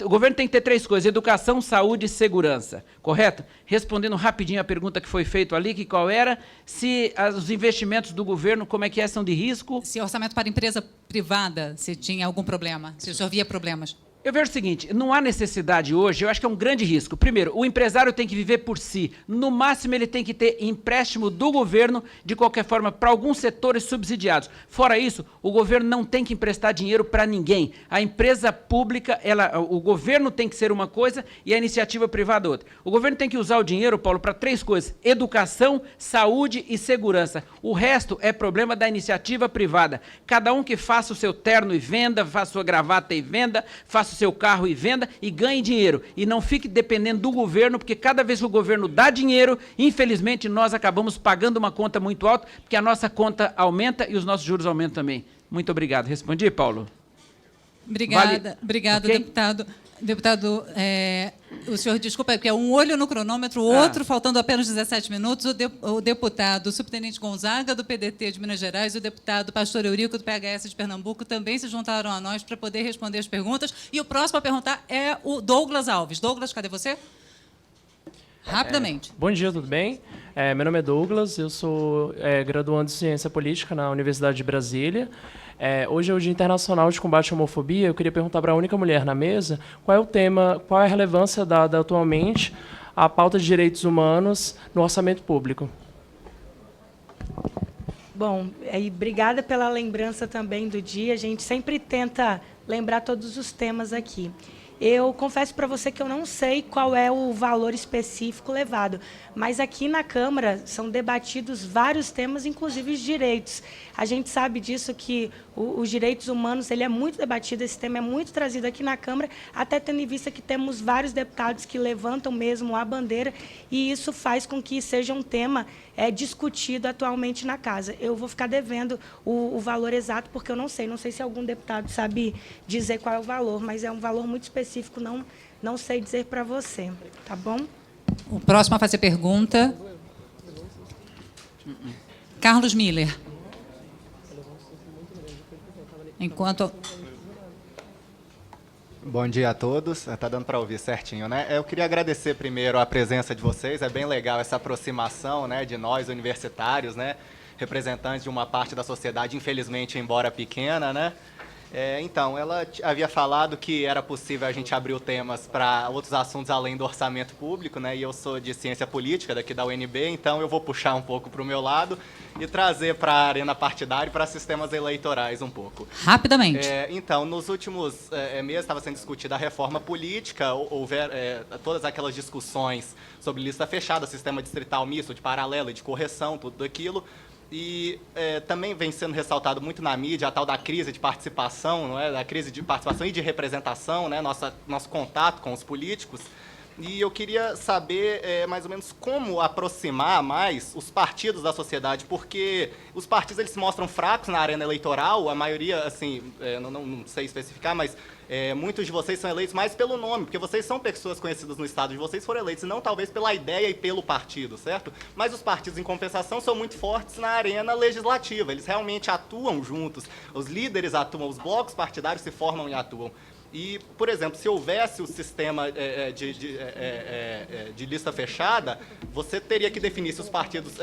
O governo tem que ter 3 coisas: educação, saúde e segurança. Correto? Respondendo rapidinho a pergunta que foi feita ali, que qual era, se os investimentos do governo, como é que são de risco? Se orçamento para empresa privada, se tinha algum problema, se já havia problemas. Eu vejo o seguinte, não há necessidade hoje, eu acho que é um grande risco. Primeiro, o empresário tem que viver por si. No máximo, ele tem que ter empréstimo do governo, de qualquer forma, para alguns setores subsidiados. Fora isso, o governo não tem que emprestar dinheiro para ninguém. A empresa pública, o governo tem que ser uma coisa e a iniciativa privada outra. O governo tem que usar o dinheiro, Paulo, para 3 coisas: educação, saúde e segurança. O resto é problema da iniciativa privada. Cada um que faça o seu terno e venda, faça a sua gravata e venda, faça o seu carro e venda e ganhe dinheiro. E não fique dependendo do governo, porque cada vez que o governo dá dinheiro, infelizmente, nós acabamos pagando uma conta muito alta, porque a nossa conta aumenta e os nossos juros aumentam também. Muito obrigado. Respondi, Paulo? Obrigada, obrigado, okay? Deputado, o senhor, desculpa, porque é um olho no cronômetro, o outro, faltando apenas 17 minutos, o deputado subtenente Gonzaga, do PDT de Minas Gerais, e o deputado Pastor Eurico, do PHS de Pernambuco, também se juntaram a nós para poder responder as perguntas. E o próximo a perguntar é o Douglas Alves. Douglas, cadê você? Rapidamente. Bom dia, tudo bem? Meu nome é Douglas, eu sou graduando em Ciência Política na Universidade de Brasília. Hoje é o Dia Internacional de Combate à Homofobia. Eu queria perguntar para a única mulher na mesa qual é o tema, qual é a relevância dada atualmente à pauta de direitos humanos no orçamento público. Bom, obrigada pela lembrança também do dia. A gente sempre tenta lembrar todos os temas aqui. Eu confesso para você que eu não sei qual é o valor específico levado, mas aqui na Câmara são debatidos vários temas, inclusive os direitos. A gente sabe disso, que os direitos humanos ele é muito debatido, esse tema é muito trazido aqui na Câmara, até tendo em vista que temos vários deputados que levantam mesmo a bandeira, e isso faz com que seja um tema discutido atualmente na Casa. Eu vou ficar devendo o valor exato, porque eu não sei se algum deputado sabe dizer qual é o valor, mas é um valor muito específico, não sei dizer para você, tá bom? O próximo a fazer pergunta, Carlos Miller. Enquanto... Bom dia a todos. Está dando para ouvir certinho, né? Eu queria agradecer primeiro a presença de vocês. É bem legal essa aproximação, né, de nós universitários, né, representantes de uma parte da sociedade, infelizmente, embora pequena, né? Então, ela havia falado que era possível a gente abrir temas para outros assuntos além do orçamento público, né? E eu sou de ciência política daqui da UNB, então eu vou puxar um pouco para o meu lado e trazer para a arena partidária e para sistemas eleitorais um pouco. Rapidamente. Então, nos últimos meses estava sendo discutida a reforma política, houver todas aquelas discussões sobre lista fechada, sistema distrital misto, de paralelo e de correção, tudo aquilo. E também vem sendo ressaltado muito na mídia a tal da crise de participação, não é? Da crise de participação e de representação, né? Nosso contato com os políticos. E eu queria saber, mais ou menos, como aproximar mais os partidos da sociedade, porque os partidos eles se mostram fracos na arena eleitoral, a maioria, assim, não sei especificar, mas muitos de vocês são eleitos mais pelo nome, porque vocês são pessoas conhecidas no estado de vocês, foram eleitos, e não talvez pela ideia e pelo partido, certo? Mas os partidos, em compensação, são muito fortes na arena legislativa, eles realmente atuam juntos, os líderes atuam, os blocos partidários se formam e atuam. E, por exemplo, se houvesse o sistema de lista fechada, você teria que definir se os partidos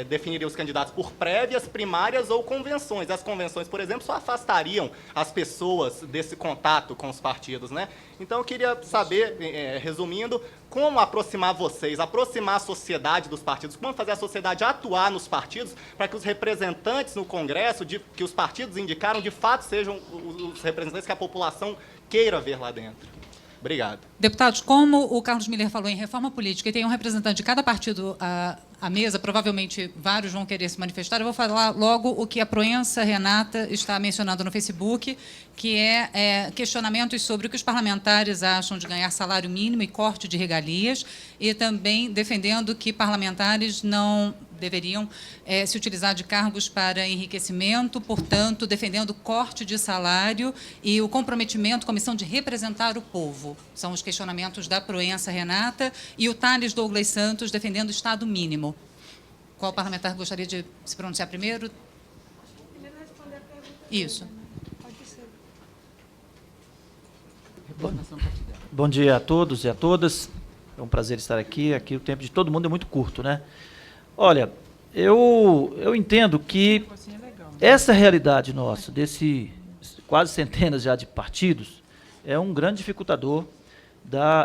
definiriam os candidatos por prévias, primárias ou convenções. As convenções, por exemplo, só afastariam as pessoas desse contato com os partidos, né? Então, eu queria saber, resumindo, como aproximar vocês, aproximar a sociedade dos partidos, como fazer a sociedade atuar nos partidos para que os representantes no Congresso, que os partidos indicaram, de fato sejam os representantes que a população queira ver lá dentro. Obrigado. Deputados, como o Carlos Miller falou em reforma política e tem um representante de cada partido à mesa, provavelmente vários vão querer se manifestar, eu vou falar logo o que a Proença Renata está mencionando no Facebook, que é questionamentos sobre o que os parlamentares acham de ganhar salário mínimo e corte de regalias, e também defendendo que parlamentares não deveriam se utilizar de cargos para enriquecimento, portanto, defendendo corte de salário e o comprometimento com a missão de representar o povo. São os questionamentos da Proença Renata e o Thales Douglas Santos defendendo o Estado mínimo. Qual parlamentar gostaria de se pronunciar primeiro? Isso. Bom dia a todos e a todas. É um prazer estar aqui. Aqui o tempo de todo mundo é muito curto, né? Olha, eu entendo que essa realidade nossa, desse quase centenas já de partidos, é um grande dificultador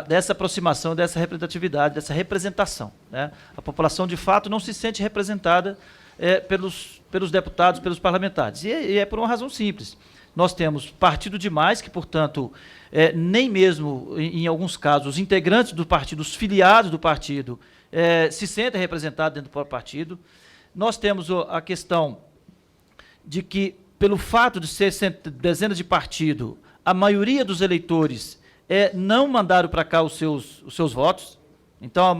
dessa aproximação, dessa representatividade, dessa representação, né? A população, de fato, não se sente representada pelos deputados, pelos parlamentares. E é por uma razão simples. Nós temos partido demais, que, portanto, nem mesmo, em alguns casos, os integrantes do partido, os filiados do partido, se sentem representados dentro do próprio partido. Nós temos a questão de que, pelo fato de ser dezenas de partidos, a maioria dos eleitores não mandaram para cá os seus votos. Então,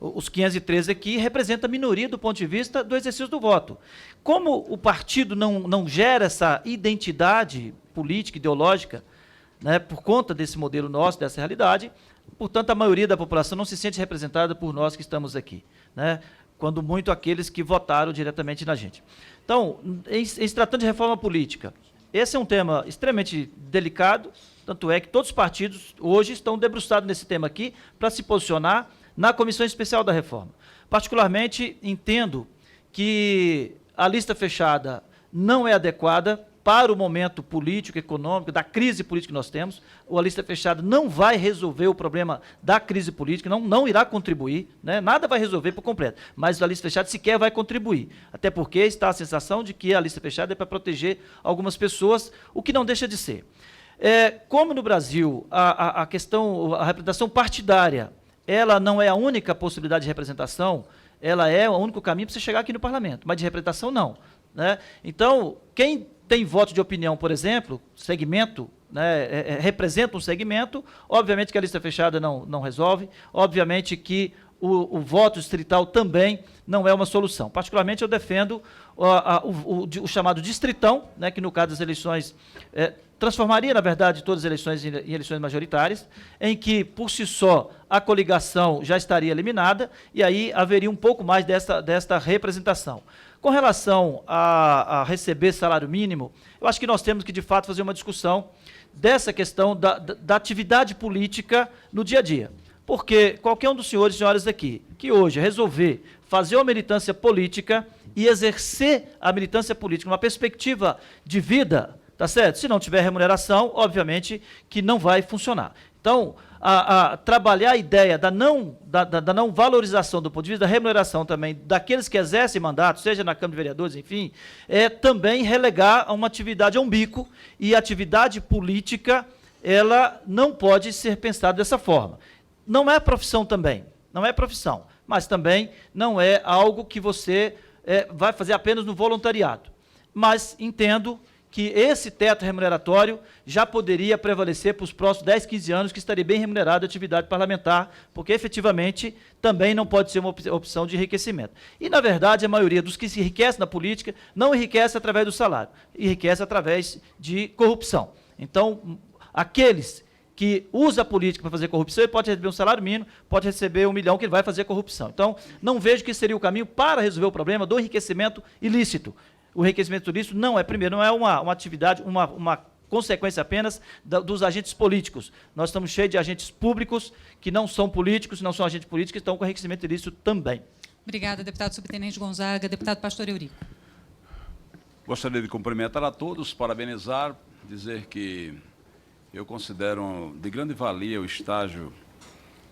os 513 aqui representam a minoria do ponto de vista do exercício do voto. Como o partido não gera essa identidade política, ideológica, né, por conta desse modelo nosso, dessa realidade, portanto, a maioria da população não se sente representada por nós que estamos aqui, né, quando muito aqueles que votaram diretamente na gente. Então, em se tratando de reforma política, esse é um tema extremamente delicado, tanto é que todos os partidos hoje estão debruçados nesse tema aqui para se posicionar na Comissão Especial da Reforma. Particularmente, entendo que a lista fechada não é adequada para o momento político, econômico, da crise política que nós temos. A lista fechada não vai resolver o problema da crise política, não irá contribuir, né? Nada vai resolver por completo, mas a lista fechada sequer vai contribuir, até porque está a sensação de que a lista fechada é para proteger algumas pessoas, o que não deixa de ser. Como no Brasil a representação partidária, ela não é a única possibilidade de representação, ela é o único caminho para você chegar aqui no parlamento, mas de representação não, né? Então, quem tem voto de opinião, por exemplo, segmento, né, representa um segmento, obviamente que a lista fechada não resolve, obviamente que o voto distrital também não é uma solução. Particularmente, eu defendo o chamado distritão, né, que no caso das eleições transformaria, na verdade, todas as eleições em eleições majoritárias, em que, por si só, a coligação já estaria eliminada, e aí haveria um pouco mais desta representação. Com relação a receber salário mínimo, eu acho que nós temos que, de fato, fazer uma discussão dessa questão da atividade política no dia a dia. Porque qualquer um dos senhores e senhoras aqui, que hoje resolver fazer uma militância política e exercer a militância política numa perspectiva de vida, tá certo? Se não tiver remuneração, obviamente que não vai funcionar. Então, trabalhar a ideia da não valorização do ponto de vista da remuneração também daqueles que exercem mandato, seja na Câmara de Vereadores, enfim, também relegar a uma atividade a um bico, e a atividade política, ela não pode ser pensada dessa forma. Não é profissão também, não é profissão, mas também não é algo que você vai fazer apenas no voluntariado. Mas entendo que esse teto remuneratório já poderia prevalecer para os próximos 10, 15 anos, que estaria bem remunerado a atividade parlamentar, porque efetivamente também não pode ser uma opção de enriquecimento. E, na verdade, a maioria dos que se enriquecem na política não enriquece através do salário, enriquece através de corrupção. Então, aqueles que usa a política para fazer corrupção, ele pode receber um salário mínimo, pode receber 1 milhão que ele vai fazer corrupção. Então, não vejo que seria o caminho para resolver o problema do enriquecimento ilícito. O enriquecimento ilícito não é uma atividade, uma consequência apenas dos agentes políticos. Nós estamos cheios de agentes públicos que não são políticos, não são agentes políticos, que estão com enriquecimento ilícito também. Obrigada, deputado subtenente Gonzaga. Deputado Pastor Eurico. Gostaria de cumprimentar a todos, parabenizar, dizer que eu considero de grande valia o estágio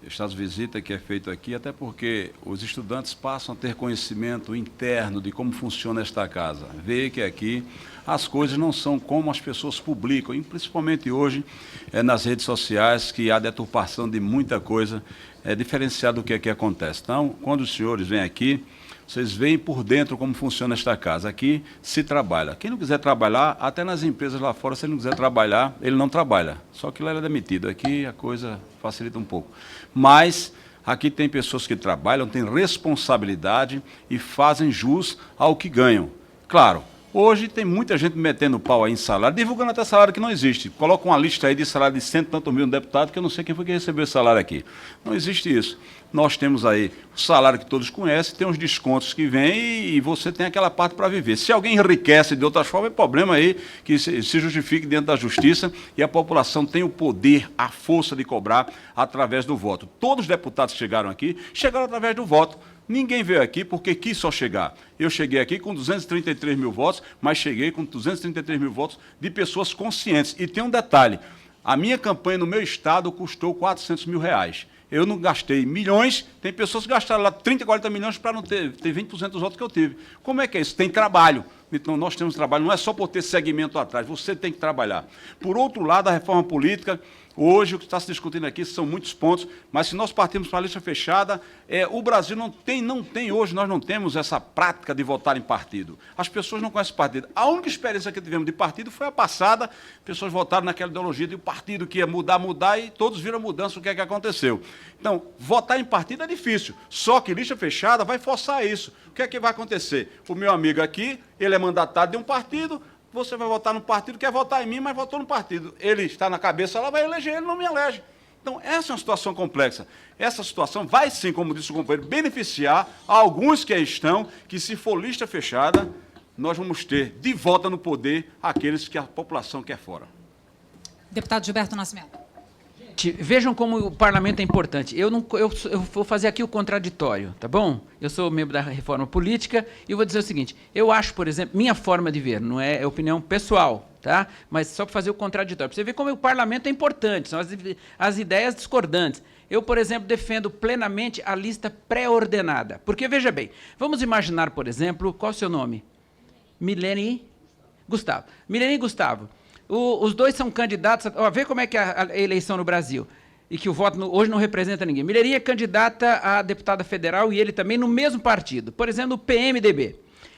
Estado de visita que é feito aqui, até porque os estudantes passam a ter conhecimento interno de como funciona esta casa. Ver que aqui as coisas não são como as pessoas publicam, e principalmente hoje nas redes sociais, que há deturpação de muita coisa, diferenciado do que aqui acontece. Então, quando os senhores vêm aqui, vocês veem por dentro como funciona esta casa. Aqui se trabalha. Quem não quiser trabalhar, até nas empresas lá fora, se ele não quiser trabalhar, ele não trabalha. Só que lá ele é demitido. Aqui a coisa facilita um pouco. Mas aqui tem pessoas que trabalham, têm responsabilidade e fazem jus ao que ganham. Claro, hoje tem muita gente metendo pau aí em salário, divulgando até salário que não existe. Coloca uma lista aí de salário de 100 e tantos mil deputados, que eu não sei quem foi que recebeu esse salário aqui. Não existe isso. Nós temos aí o salário que todos conhecem, tem os descontos que vêm e você tem aquela parte para viver. Se alguém enriquece de outras formas, é problema aí que se justifique dentro da justiça, e a população tem o poder, a força de cobrar através do voto. Todos os deputados que chegaram aqui, chegaram através do voto. Ninguém veio aqui porque quis só chegar. Eu cheguei aqui com 233 mil votos, mas cheguei com 233 mil votos de pessoas conscientes. E tem um detalhe, a minha campanha no meu estado custou 400 mil reais. Eu não gastei milhões, tem pessoas que gastaram lá 30, 40 milhões para não ter 20% dos votos que eu tive. Como é que é isso? Tem trabalho. Então, nós temos trabalho, não é só por ter segmento atrás, você tem que trabalhar. Por outro lado, a reforma política, hoje o que está se discutindo aqui são muitos pontos, mas se nós partirmos para a lista fechada, o Brasil não tem hoje, nós não temos essa prática de votar em partido. As pessoas não conhecem partido. A única experiência que tivemos de partido foi a passada, pessoas votaram naquela ideologia de o partido que ia mudar, e todos viram a mudança, o que é que aconteceu. Então, votar em partido é difícil, só que lista fechada vai forçar isso. O que é que vai acontecer? O meu amigo aqui, ele é mandatário de um partido, você vai votar no partido, quer votar em mim, mas votou no partido. Ele está na cabeça lá, vai eleger, ele não me elege. Então, essa é uma situação complexa. Essa situação vai, sim, como disse o companheiro, beneficiar alguns que aí estão, que se for lista fechada, nós vamos ter de volta no poder aqueles que a população quer fora. Deputado Gilberto Nascimento. Vejam como o parlamento é importante. Eu vou fazer aqui o contraditório, tá bom? Eu sou membro da reforma política e vou dizer o seguinte, eu acho, por exemplo, minha forma de ver, não é opinião pessoal, tá? Mas só para fazer o contraditório, para você ver como o parlamento é importante, são as ideias discordantes. Eu, por exemplo, defendo plenamente a lista pré-ordenada, porque, veja bem, vamos imaginar, por exemplo, qual é o seu nome? Milene Gustavo. Milene e Gustavo. Os dois são candidatos, vê como é que é a eleição no Brasil, e que o voto hoje não representa ninguém. Milene é candidata a deputada federal e ele também no mesmo partido, por exemplo, o PMDB.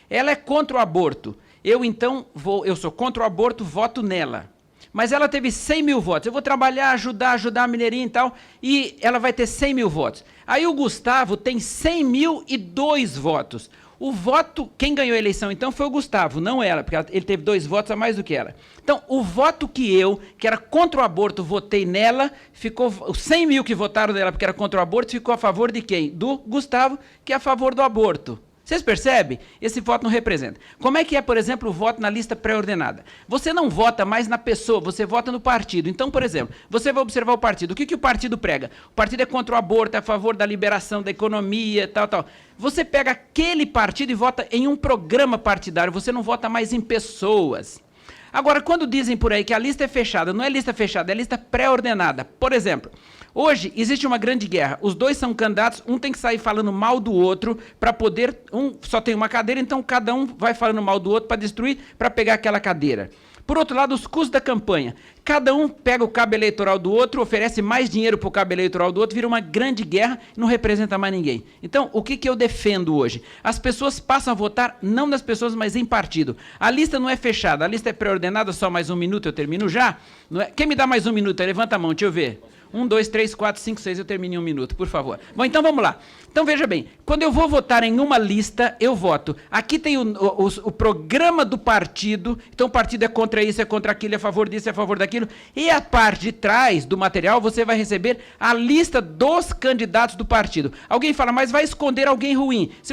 Ela é contra o aborto. Eu sou contra o aborto, voto nela. Mas ela teve 100 mil votos. Eu vou trabalhar, ajudar a Mineirinha e tal, e ela vai ter 100 mil votos. Aí o Gustavo tem 100.002 votos. O voto, quem ganhou a eleição, então, foi o Gustavo, não ela, porque ele teve 2 votos a mais do que ela. Então, o voto que era contra o aborto, votei nela, ficou os 100 mil que votaram nela porque era contra o aborto, ficou a favor de quem? Do Gustavo, que é a favor do aborto. Vocês percebem? Esse voto não representa. Como é que é, por exemplo, o voto na lista pré-ordenada? Você não vota mais na pessoa, você vota no partido. Então, por exemplo, você vai observar o partido. O que o partido prega? O partido é contra o aborto, é a favor da liberação da economia, tal. Você pega aquele partido e vota em um programa partidário, você não vota mais em pessoas. Agora, quando dizem por aí que a lista é fechada, não é lista fechada, é lista pré-ordenada. Por exemplo, hoje existe uma grande guerra. Os dois são candidatos, um tem que sair falando mal do outro para poder... Um só tem uma cadeira, então cada um vai falando mal do outro para destruir, para pegar aquela cadeira. Por outro lado, os custos da campanha. Cada um pega o cabo eleitoral do outro, oferece mais dinheiro para o cabo eleitoral do outro, vira uma grande guerra e não representa mais ninguém. Então, o que eu defendo hoje? As pessoas passam a votar não nas pessoas, mas em partido. A lista não é fechada, a lista é pré-ordenada, só mais um minuto, eu termino já. Não é? Quem me dá mais um minuto? Levanta a mão, deixa eu ver. 1, 2, 3, 4, 5, 6, eu termino em 1 minuto, por favor. Bom, então vamos lá. Então veja bem, quando eu vou votar em uma lista, eu voto. Aqui tem o programa do partido, então o partido é contra isso, é contra aquilo, é a favor disso, é a favor daquilo. E a parte de trás do material, você vai receber a lista dos candidatos do partido. Alguém fala, mas vai esconder alguém ruim. Se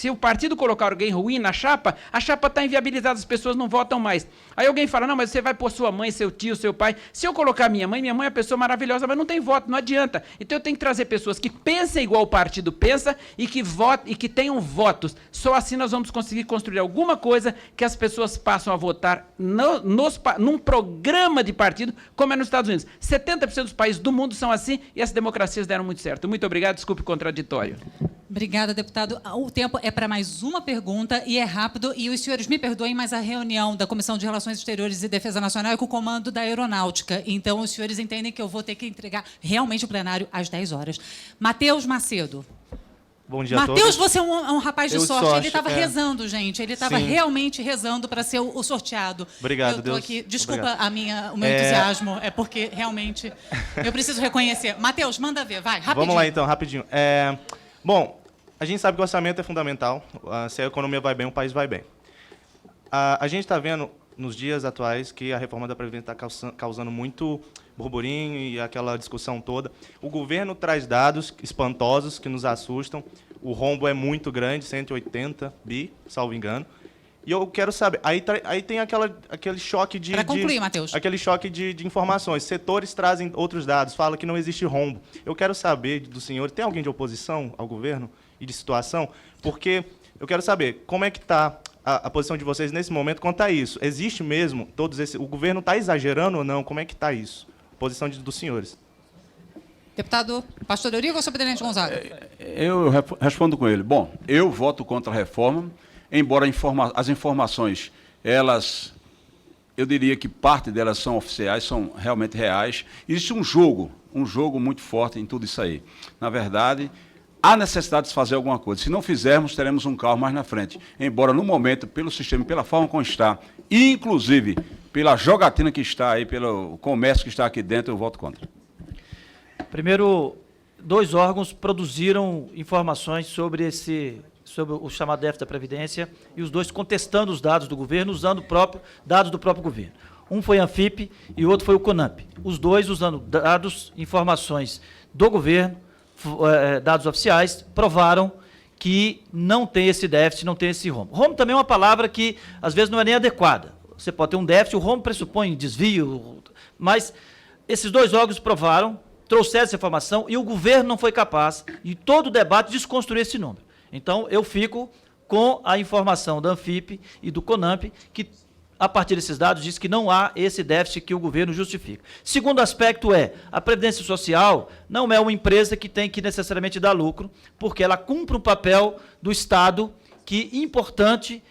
o partido colocar alguém ruim na chapa, a chapa está inviabilizada, as pessoas não votam mais. Aí alguém fala, não, mas você vai pôr sua mãe, seu tio, seu pai. Se eu colocar minha mãe é uma pessoa maravilhosa. maravilhosa, mas não tem voto, não adianta. Então eu tenho que trazer pessoas que pensem igual o partido pensa e que votem, e que tenham votos. Só assim nós vamos conseguir construir alguma coisa que as pessoas passam a votar num programa de partido, como é nos Estados Unidos. 70% dos países do mundo são assim e as democracias deram muito certo. Muito obrigado, desculpe o contraditório. Obrigada, deputado. O tempo é para mais uma pergunta e é rápido. E os senhores me perdoem, mas a reunião da Comissão de Relações Exteriores e Defesa Nacional é com o comando da Aeronáutica. Então, os senhores entendem que eu vou ter que entregar realmente o plenário às 10 horas. Matheus Macedo. Bom dia a todos. Matheus, você é um rapaz de sorte. Ele estava é. rezando, gente. Ele estava realmente rezando para ser o sorteado. Obrigado, eu Deus. Aqui. Desculpa Obrigado. o meu entusiasmo. É porque realmente eu preciso reconhecer. Matheus, manda ver. Vai, rapidinho. Vamos lá, então, rapidinho. Bom, a gente sabe que o orçamento é fundamental. Se a economia vai bem, o país vai bem. A gente está vendo, nos dias atuais, que a reforma da Previdência está causando muito burburinho e aquela discussão toda. O governo traz dados espantosos que nos assustam. O rombo é muito grande, 180 bi, salvo engano. E eu quero saber, aí tem aquele choque de... Para concluir, Matheus. Aquele choque de informações. Setores trazem outros dados, falam que não existe rombo. Eu quero saber do senhor, tem alguém de oposição ao governo e de situação? Porque eu quero saber como é que está a posição de vocês nesse momento quanto a isso. Existe mesmo o governo está exagerando ou não? Como é que está isso? Posição dos senhores. Deputado Pastor Eurico ou Subtenente Gonzaga? Eu respondo com ele. Bom, eu voto contra a reforma, embora as informações, eu diria que parte delas são oficiais, são realmente reais. Existe um jogo muito forte em tudo isso aí. Na verdade, há necessidade de fazer alguma coisa. Se não fizermos, teremos um caos mais na frente. Embora, no momento, pelo sistema, pela forma como está, e, inclusive, pela jogatina que está aí, pelo comércio que está aqui dentro, eu voto contra. Primeiro, 2 órgãos produziram informações sobre o chamado déficit da Previdência, e os 2 contestando os dados do governo, usando dados do próprio governo. Um foi a Anfip e o outro foi o CONAMP. Os 2 usando informações do governo, dados oficiais, provaram que não tem esse déficit, não tem esse rombo. Rombo também é uma palavra que, às vezes, não é nem adequada. Você pode ter um déficit, o rombo pressupõe desvio, mas esses 2 órgãos provaram, trouxeram essa informação e o governo não foi capaz, em todo o debate, de desconstruir esse número. Então, eu fico com a informação da Anfip e do CONAMP, que, a partir desses dados, diz que não há esse déficit que o governo justifica. Segundo aspecto a Previdência Social não é uma empresa que tem que necessariamente dar lucro, porque ela cumpre um papel do Estado que importante,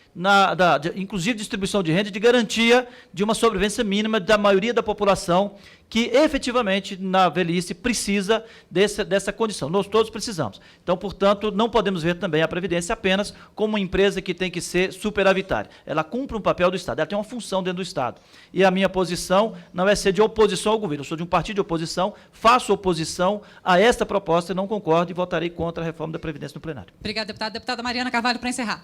inclusive distribuição de renda, de garantia de uma sobrevivência mínima da maioria da população que efetivamente na velhice precisa dessa condição. Nós todos precisamos. Então, portanto, não podemos ver também a Previdência apenas como uma empresa que tem que ser superavitária. Ela cumpre um papel do Estado, ela tem uma função dentro do Estado. E a minha posição não é ser de oposição ao governo. Eu sou de um partido de oposição, faço oposição a esta proposta, não concordo e votarei contra a reforma da Previdência no plenário. Obrigada, deputada. Deputada Mariana Carvalho, para encerrar.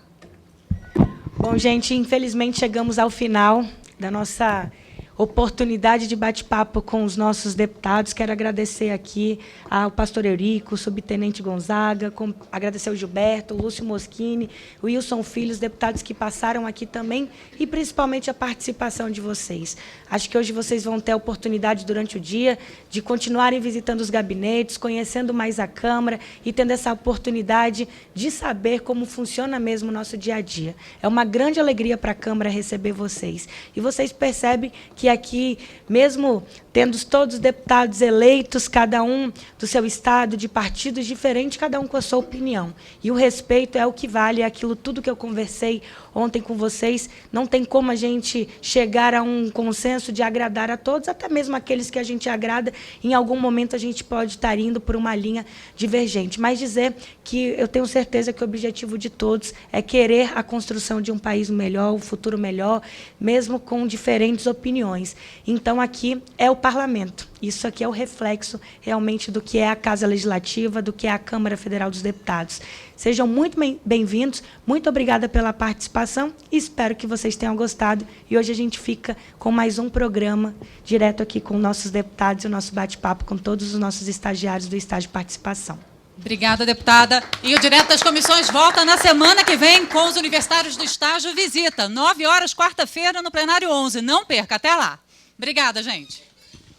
Bom, gente, infelizmente chegamos ao final da nossa oportunidade de bate-papo com os nossos deputados. Quero agradecer aqui ao pastor Eurico, o subtenente Gonzaga, agradecer ao Gilberto, o Lúcio Moschini, o Wilson Filho, os deputados que passaram aqui também, e principalmente a participação de vocês. Acho que hoje vocês vão ter a oportunidade, durante o dia, de continuarem visitando os gabinetes, conhecendo mais a Câmara e tendo essa oportunidade de saber como funciona mesmo o nosso dia a dia. É uma grande alegria para a Câmara receber vocês. E vocês percebem que aqui, mesmo tendo todos os deputados eleitos, cada um do seu estado, de partidos diferentes, cada um com a sua opinião. E o respeito é o que vale, é aquilo tudo que eu conversei ontem com vocês. Não tem como a gente chegar a um consenso de agradar a todos, até mesmo aqueles que a gente agrada, em algum momento a gente pode estar indo por uma linha divergente. Mas dizer que eu tenho certeza que o objetivo de todos é querer a construção de um país melhor, um futuro melhor, mesmo com diferentes opiniões. Então, aqui é o parlamento. Isso aqui é o reflexo, realmente, do que é a Casa Legislativa, do que é a Câmara Federal dos Deputados. Sejam muito bem-vindos, muito obrigada pela participação e espero que vocês tenham gostado. E hoje a gente fica com mais um programa, direto aqui com nossos deputados e o nosso bate-papo com todos os nossos estagiários do estágio de participação. Obrigada, deputada. E o Direto das Comissões volta na semana que vem com os universitários do estágio Visita, 9 horas, quarta-feira, no plenário 11. Não perca, até lá. Obrigada, gente.